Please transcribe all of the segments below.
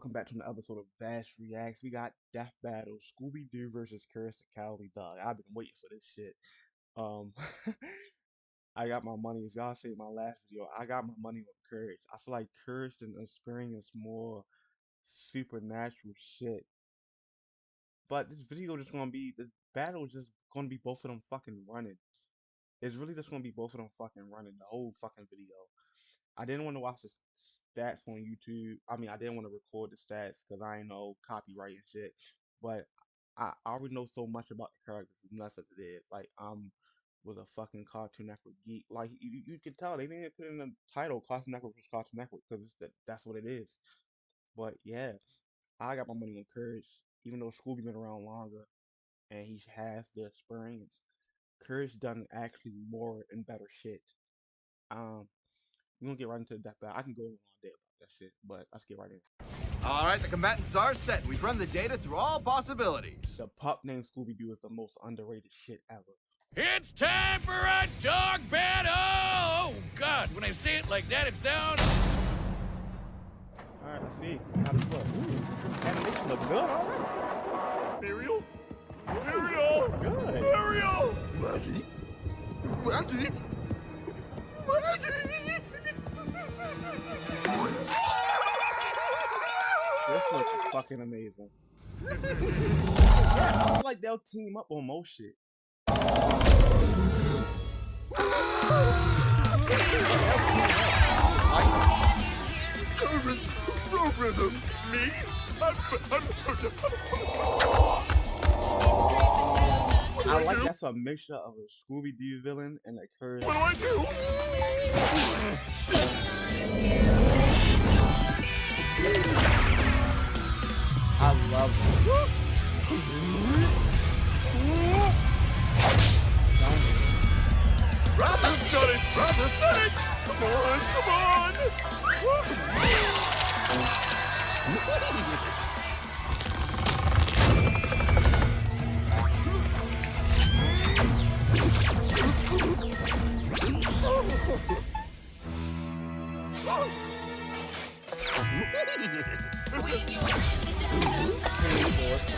Welcome back to another episode of Vass Reacts. We got Death Battle, Scooby-Doo versus Courage the Cowardly Dog. I've been waiting for this shit. Um, I got my money. If y'all see my last video, I got my money on Courage. I feel like Courage and experience more supernatural shit. But this video just gonna be the battle is just gonna be both of them fucking running. It's really just gonna be both of them fucking running the whole fucking video. I didn't want to watch the stats on YouTube. I mean, I didn't want to record the stats because I ain't know copyright and shit. But I already know so much about the characters. It's nuts as it is. Like, was a fucking Cartoon Network geek. Like, you can tell they didn't put in the title Cartoon Network versus Cartoon Network because that's what it is. But yeah, I got my money on Courage. Even though Scooby been around longer and he has the experience, Courage done actually more and better shit. Um, we're gonna get right into that battle. I can go on all day about that shit, but let's get right in. All right, the combatants are set. We've run the data through all possibilities. The pup named Scooby-Doo is the most underrated shit ever. It's time for a dog battle! Oh, God, when I say it like that, it sounds... Alright, let's see how this look. Ooh, animation looks good already. Muriel? Muriel! Good. Muriel! Maggie? Maggie? Maggie! This looks fucking amazing. Yeah, I feel like they'll team up on most shit. Service, no rhythm. Me? I like that's a mixture of a Scooby-Doo villain and a Courage. What do I do? I love it. Rabbit's got it! Rabbit's got it! Come on, come on!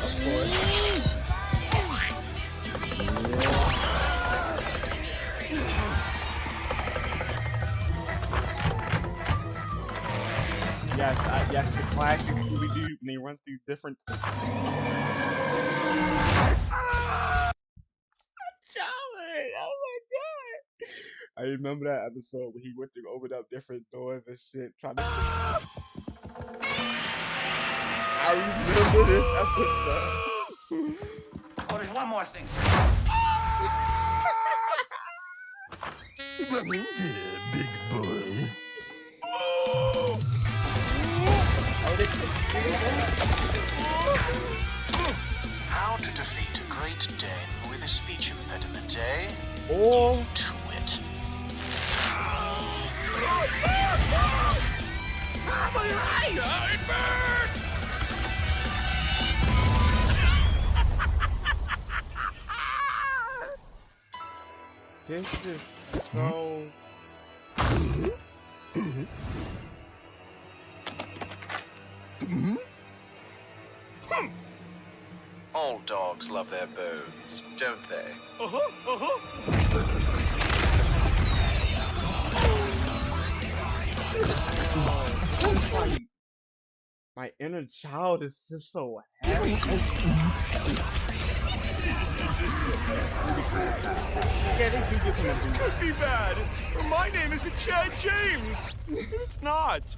Of course. Yes, the classic Scooby-Doo when they run through different. Charlie! Oh my god! I remember that episode when he went to open up different doors and shit, trying to. I remember this episode. Oh, there's one more thing. Big boy. How to defeat a Great Dane with a speech impediment, eh? Oh. Twit. My eyes! It burns! This is so. All dogs love their bones, don't they? My inner child is just so happy. Yeah, they do get This could be bad. My name isn't Chad James. It's not.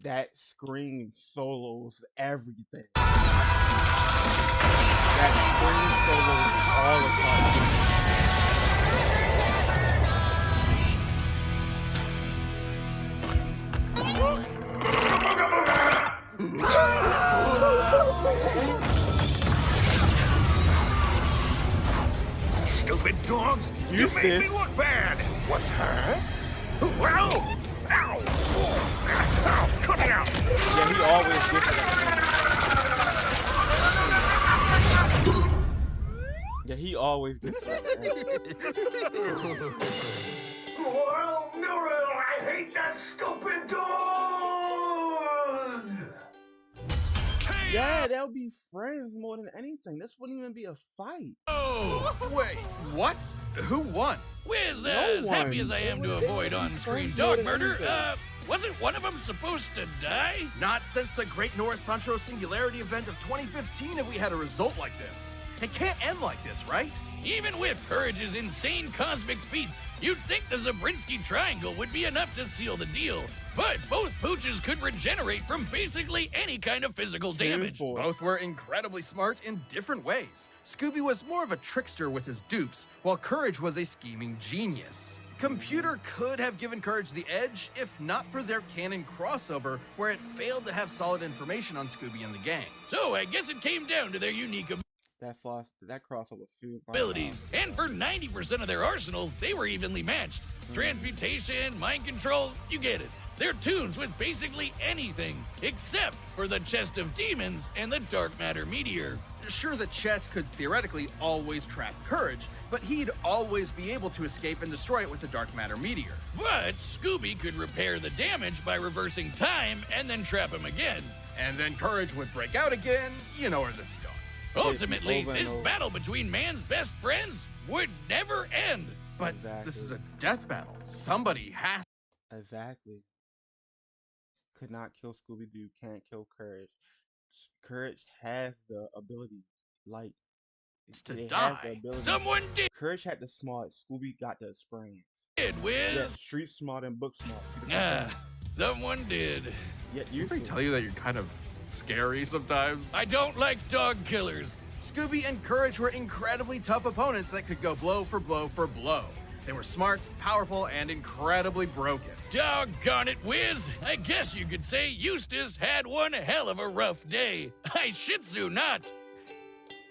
That scream solos everything. That scream solos all the Stupid dogs! You Houston. made me look bad! What's her? Well, always gets it at the end. Well, Muriel, I hate that stupid dog! Yeah, they'll be friends more than anything. This wouldn't even be a fight. Oh! Wait, what? Who won? Wiz, No as happy one. as I am to They avoid would be on-screen friends more dog than murder, anything. wasn't one of them supposed to die? Not since the Great Norris Sancho Singularity event of 2015 have we had a result like this. It can't end like this, right? Even with Courage's insane cosmic feats, you'd think the Zabrinsky Triangle would be enough to seal the deal. But both pooches could regenerate from basically any kind of physical damage. Both were incredibly smart in different ways. Scooby was more of a trickster with his dupes, while Courage was a scheming genius. Computer could have given Courage the edge if not for their canon crossover, where it failed to have solid information on Scooby and the gang. So I guess it came down to their unique That crossover suit. abilities. And for 90% of their arsenals, they were evenly matched. Transmutation, mind control, you get it. They're tunes with basically anything, except for the Chest of Demons and the Dark Matter Meteor. Sure, the chest could theoretically always trap Courage, but he'd always be able to escape and destroy it with the Dark Matter Meteor. But Scooby could repair the damage by reversing time and then trap him again. And then Courage would break out again. You know where this is going. Ultimately, over and this over. battle between man's best friends would never end. But this is a death battle. Somebody has. Exactly. Could not kill Scooby-Doo, can't kill Courage. Courage has the ability, like, To it has die. the ability. Someone Courage had the smarts, Scooby got the experience. did, Yeah, Wiz. street smart and book smart. Two different things. Someone did. Yeah, you Did I tell you that you're kind of scary sometimes? I don't like dog killers. Scooby and Courage were incredibly tough opponents that could go blow for blow for blow. They were smart, powerful, and incredibly broken. Doggone it, Wiz. I guess you could say Eustace had one hell of a rough day. I Shih Tzu not.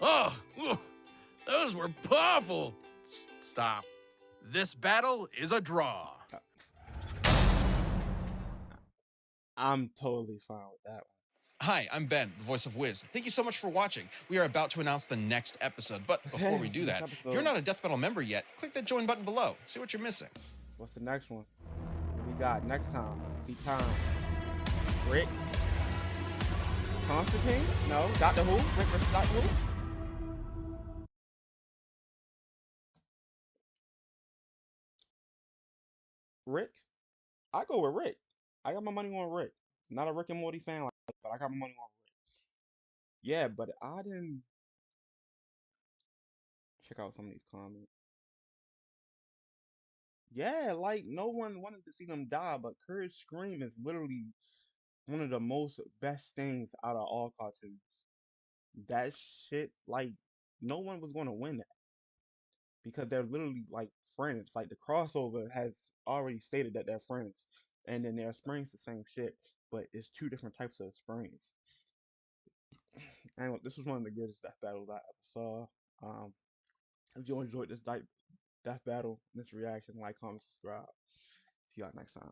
Oh, those were powerful. Stop. This battle is a draw. I'm totally fine with that one. Hi, I'm Ben, the voice of Wiz. Thank you so much for watching. We are about to announce the next episode, but before we do Next that, episode. if you're not a Death Battle member yet, click that join button below. See what you're missing. What's the next one? What we got next time? See time. Rick? Constantine? No. Doctor Who? Rick versus Doctor Who? Rick? I go with Rick. I got my money on Rick. Not a Rick and Morty fan, but I got my money on Rick. Yeah, but I didn't check out some of these comments. Yeah, like no one wanted to see them die, but Courage Scream is literally one of the most best things out of all cartoons. That shit, like, no one was gonna win that because they're literally like friends. Like the crossover has already stated that they're friends, and then their experience the same shit, but it's two different types of experience. And this was one of the greatest death battles I ever saw. If you enjoyed this death battle, this reaction, like, comment, subscribe. See y'all next time.